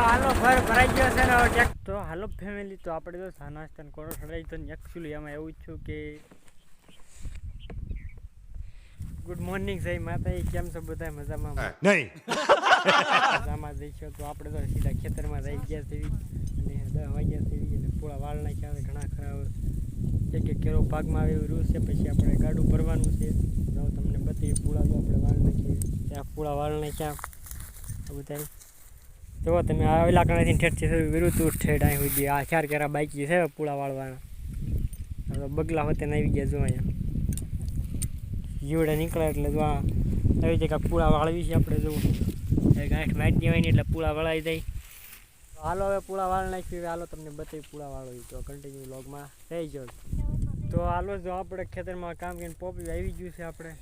હાલો ઘર ભરાઈ ગયો છે ને તો હાલો ફેમિલી તો આપણે તો સા નાસ્તા કોરો સડાઈ તો એકચ્યુઅલી એમાં એવું જ છું કે ગુડ મોર્નિંગ જય માતા કેમ છો બધા મજામાં નહીં મજામાં જઈશું તો આપણે તો સીધા ખેતરમાં રહી ગયા છે અને 10 વાગ્યા છે અને પૂરા વાળ નાખ્યા ઘણા ખરા એક કેરો પાકમાં આવે એવું છે પછી આપણે ગાડું ભરવાનું છે તો તમને બધી પૂળા તો આપણે વાળ નાખીએ ત્યાં પૂળા વાળ નાખ્યા બધા જો તમે આ ઇલાકાથી ઠેઠ છે વિરુદ્ધ ઠેઠ અહીં સુધી આ ચાર કેરા બાઈકી છે પૂળા વાળવાના હવે બગલા હોતે આવી ગયા જો અહીંયા જીવડા નીકળે એટલે જો આવી જગ્યા પૂળા વાળવી છે આપણે જો ગાંઠ મારી દેવાની એટલે પૂળા વળાઈ જાય હાલો હવે પૂળા વાળ નાખી હાલો તમને બતાવી પૂળા વાળવી તો કન્ટિન્યુ વ્લોગમાં રહી જાઓ તો હાલો જો આપણે ખેતરમાં કામ કરીને પોપી આવી ગયું છે આપણે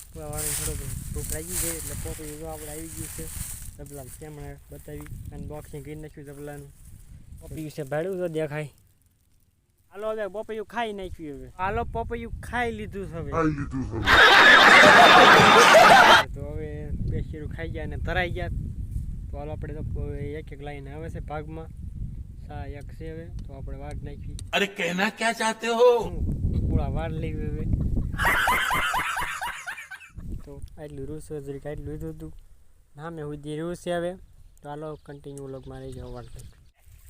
પૂળા વાળીને થોડુંક ભૂખ લાગી ગઈ એટલે પોપી જો આપણે આવી ગયું છે તબલા કેમ બતાવી અનબોક્સિંગ કરી નાખ્યું તબલાનું પોપૈયું છે ભાડ્યું તો દેખાય હાલો હવે પોપૈયું ખાઈ નાખ્યું હવે હાલો પોપૈયું ખાઈ લીધું છે હવે તો હવે બે શીરું ખાઈ ગયા અને ધરાઈ ગયા તો હાલો આપણે તો એક એક લાઈન આવે છે ભાગમાં સા એક છે હવે તો આપણે વાડ નાખી અરે કહેના ક્યાં ચાહતે હો પૂરા વાડ લેવી હવે તો આટલું રૂસ જરીક આટલું લીધું હતું ના મેં સુધી રહ્યું છે હવે તો હાલો કન્ટિન્યુ વ્લોગમાં રહી જાઓ વાળ તો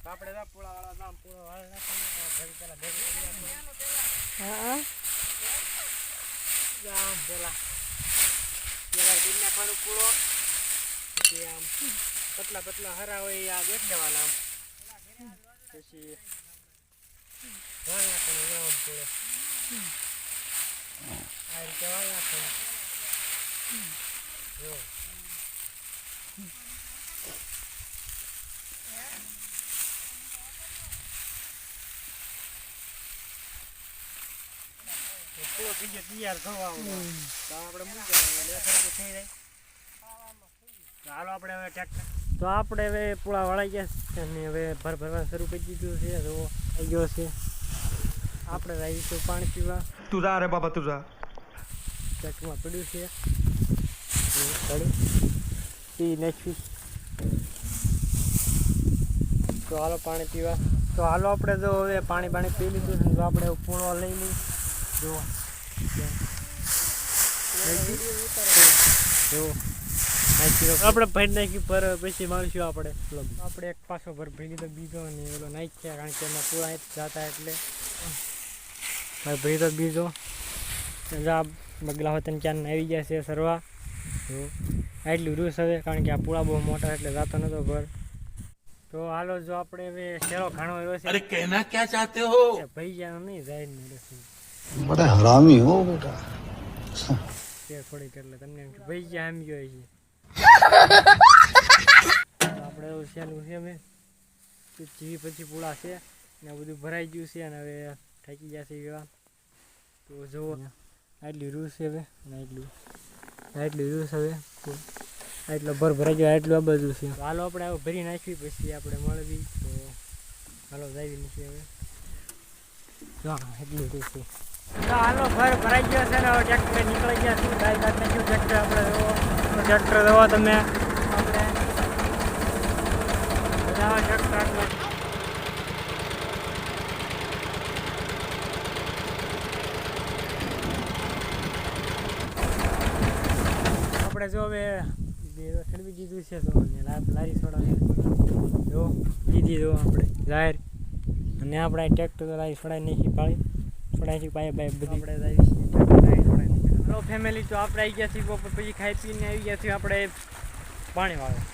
આપણે તો પૂળાવાળા નામ પૂળો વાળ નાખવાનું પેલા પેલા કરી નાખવાનું પૂળો પછી આમ પતલા પતલા હરા હોય આ બેઠ દેવાના આમ પછી વાળ નાખવાનું આમ પૂળો આ રીતે વાળ નાખવાનું જો પૂરો થઈ ગયો તૈયાર થવાનું તો આપણે મૂકી દેવાનું થઈ જાય હાલો આપણે હવે ટ્રેક્ટર તો આપણે હવે પૂળા વળાઈ ગયા અને હવે ભરવાનું શરૂ કરી દીધું છે તો આવી ગયો છે આપણે આવીશું પાણી પીવા તું જા રે બાબા તું જા ટ્રેક્ટરમાં પડ્યું છે પી નાખી તો હાલો પાણી પીવા તો હાલો આપણે જો હવે પાણી પી લીધું છે તો આપણે પૂળો લઈ લઈ જો આપણે ભરી નાખી પર પછી માણશું આપણે એક પાછો ભર ભરી લીધો બીજો અને ઓલો નાખ્યા કારણ કે એમાં પૂરા જતા એટલે ભરી તો બીજો જા બગલા હોય તને ક્યાં આવી ગયા છે સરવા જો આટલું રૂસ હવે કારણ કે આ પૂળા બહુ મોટા એટલે જાતો નતો ભર તો હાલો જો આપણે હવે શેરો ઘણો એવો છે અરે કહેના ક્યાં ચાહતે હો ભાઈ ગયા નહીં જાય ને बड़ा हरामी हो बेटा થોડીક એટલે તમને ભાઈ ગયા એમ ગયો છે આપણે સહેલું છે અમે જીવી પછી પૂળા છે ને બધું ભરાઈ ગયું છે અને હવે થાકી ગયા છે એવા તો જો આટલી રૂસ છે હવે અને આટલી રૂસ હવે આટલો ભરાઈ ગયો આટલું આ બધું છે હાલો આપણે હવે ભરી નાખવી પછી આપણે મળવી તો હાલો જાવી નથી હવે હા એટલું રૂસ છે હાલો ઘર ભરાઈ ગયો છે ને ટ્રેક્ટર નીકળી ગયા શું ગાય ગાત નાખ્યું ટ્રેક્ટર આપણે ટ્રેક્ટર જોવો તમે આપણે બધા ટ્રેક્ટર આપણે જો હવે ચડવી દીધું છે તો લારી છોડા જો દીધી જો આપણે જાહેર અને આપણે ટ્રેક્ટર લારી છોડાઈ નાખી પાડી છોડાઈ પાય બાય બધી આપણે હેલો ફેમિલી તો આપણે આવી ગયા છીએ બપોર પછી ખાઈ પીને આવી ગયા છીએ આપણે પાણીવાળા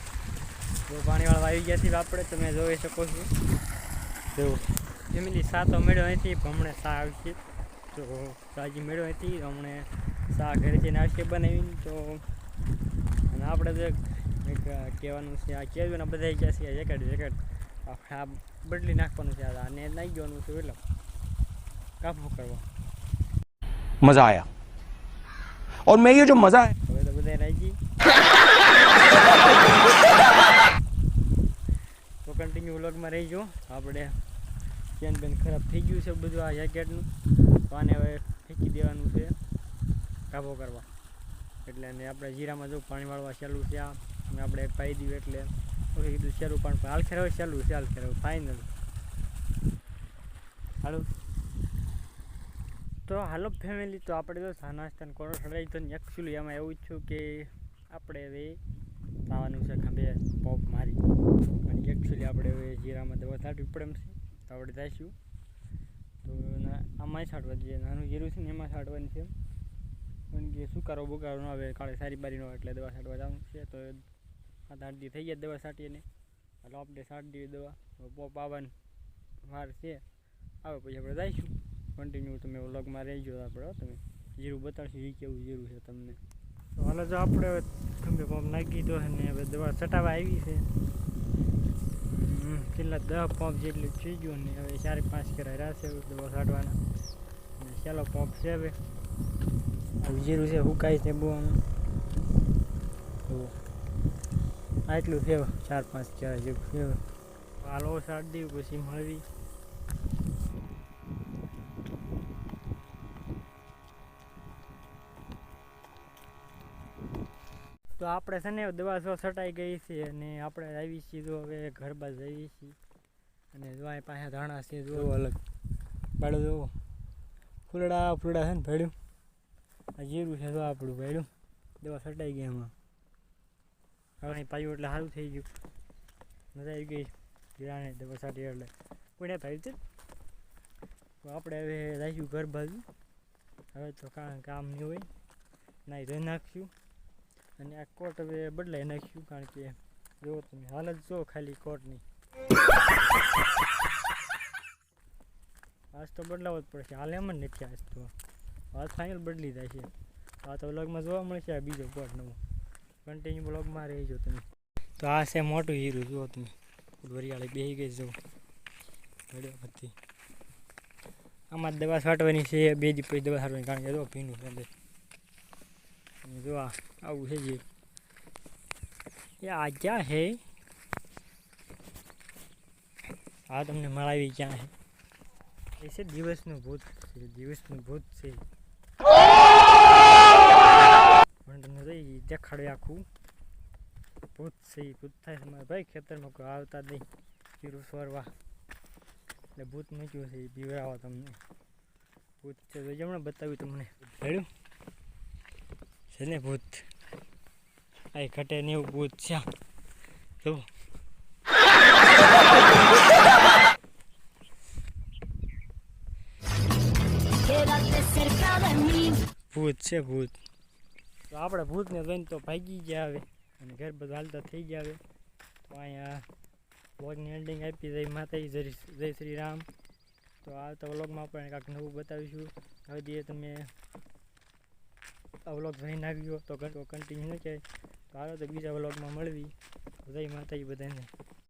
તો પાણીવાળા આવી ગયા છીએ આપણે તમે જોઈ શકો છો જો ફેમિલી સા તો મેળ્યો અહીંથી હમણાં સા આવશે તો સાજી મેળ્યો અહીંથી હમણે સા ઘરેથી આવશે બનાવીને તો અને આપણે તો કહેવાનું છે આ કહેવું ને બધા ગયા છે જેકેટ આ બદલી નાખવાનું છે અને નાખી જવાનું છે એટલે કાબુ કરવા मजा आया और मैं ये जो मजा है હવે તો બધા રાજી તો કન્ટિન્યુ વ્લોગમાં રહીજો આપણે ચેન બેન ખરાબ થઈ ગયું છે બધું આ જેકેટનું તો આને હવે ફેંકી દેવાનું છે કાબુ કરવા એટલે અને આપણે જીરામાં જો પાણી વાળવા ચાલુ છે આ આપણે પાઈ દીધું એટલે ઓકે કીધું ચાલુ પણ હાલ ખેરાવ ચાલુ ચાલ ખેરાવ ફાઇનલ હાલો. તો હાલો ફેમિલી, તો આપણે તો ચા નાસ્તાને કોરો ચડાવી તો એકચ્યુઅલી એમાં એવું જ છું કે આપણે હવે આવવાનું છે ખંભે પોપ મારી, અને એકચ્યુઅલી આપણે હવે જીરામાં દવા છાંટવી પડે એમ છે, તો આપણે જઈશું. તો આમાં છાંટવા દઈએ, નાનું જીરું છે ને એમાં છાંટવાની છે, પણ કે સુકારો બુકારો ન આવે, કાળે સારી બારી ન હોય એટલે દવા છાંટવા જવાનું છે. તો 7-8 દી થઈ ગયા દવા છાંટીએ ને, એટલે આપણે છાંટી દઈએ દવા. પોપ આવવાની વાર છે, આવે પછી આપણે જઈશું. કન્ટિન્યુ તમે વ્લોગમાં રહેજો. આપણે તમે જીરું બતાડશું એ કેવું જીરું છે તમને. તો હાલો, જો આપણે ખંભે પંપ નાખી દો ને હવે દવા છટાવા આવી છે. છેલ્લા 10 પંપ જેટલું થઈ ગયું ને હવે 4-5 કરાય રહેશે દવા છાંટવાના. અને છેલ્લો પંપ છે હવે. આવું જીરું છે, હુકાય છે બહુ. આટલું છે, 4-5 કરાય જેવું છે. હાલો છાંટી દઉં પછી મળવી. તો આપણે છે ને દવા જો છટાઈ ગઈ છે અને આપણે આવી છીએ તો હવે ઘર બાજુ જઈએ છીએ. અને જો અહીં પાસે ધાણા છે, જો અલગ બાળો જો ફૂલડા છે ને ભેડ્યું. આ જીરું છે, જો આપણું ભેડ્યું દવા છટાઈ ગઈ એમાં. હવે અહીં પાયું એટલે સારું થઈ ગયું, મજા આવી ગઈ જીરાને દવા છાંટી એટલે કોઈને ભાઈ છે. તો આપણે હવે જઈશું ઘર બાજુ. હવે તો કામ નહીં હોય, નાહી ધોઈ નાખશું અને આ કોટ હવે બદલાઈ નાખ્યું, કારણ કે જો તમે હાલત જો ખાલી કોટની. આજ તો બદલાવો જ પડશે, હાલ એમ જ નથી. આજ તો આજ ફાઇનલ બદલી જાય છે. આ તો વ્લોગમાં જોવા મળશે આ બીજો કોટ નવો. કન્ટિન્યુ વ્લોગમાં રહેજો તમે. તો આ છે મોટું હીરું, જુઓ તમે વરિયાળી બેસી ગઈ જો ઘડ્યા પછી. આમાં દવા છાંટવાની છે, 2 દી પછી દવા છાંટવાની, કારણ કે જો ભીનું છે. જો આવું છે જે આ ક્યાં છે, આ તમને મળાવી ક્યાં છે. એ છે દિવસનું ભૂત છે, દિવસનું ભૂત છે. પણ તમને જોઈ દેખાડે આખું ભૂત છે. ભૂત થાય છે મારા ભાઈ, ખેતરમાં કોઈ આવતા જ નહીં જીરું સોરવા, એટલે ભૂત મૂક્યું છે. બીવરાવો તમને ભૂત છે, હમણાં બતાવ્યું તમને ભેડ્યું છે ને ભૂત. આ ઘટે ને એવું ભૂત છે જો. ભૂત છે ભૂત. તો આપણે ભૂતને જોઈને તો ભાગી ગયા હવે, અને ઘર બધા હાલતા થઈ ગયા હવે. તો અહીંયા વ્લોગની એન્ડિંગ આપી. જય માતાજી, જય શ્રી રામ. તો આવતા વ્લોગમાં આપણે કાંઈક નવું બતાવીશું. હવે તમે આ વ્લોગ જોઈ નાખ્યો તો કન્ટિન્યુ ન થાય તો હાલો તો બીજા વ્લોગમાં મળવી. જય માતાજી બધાને.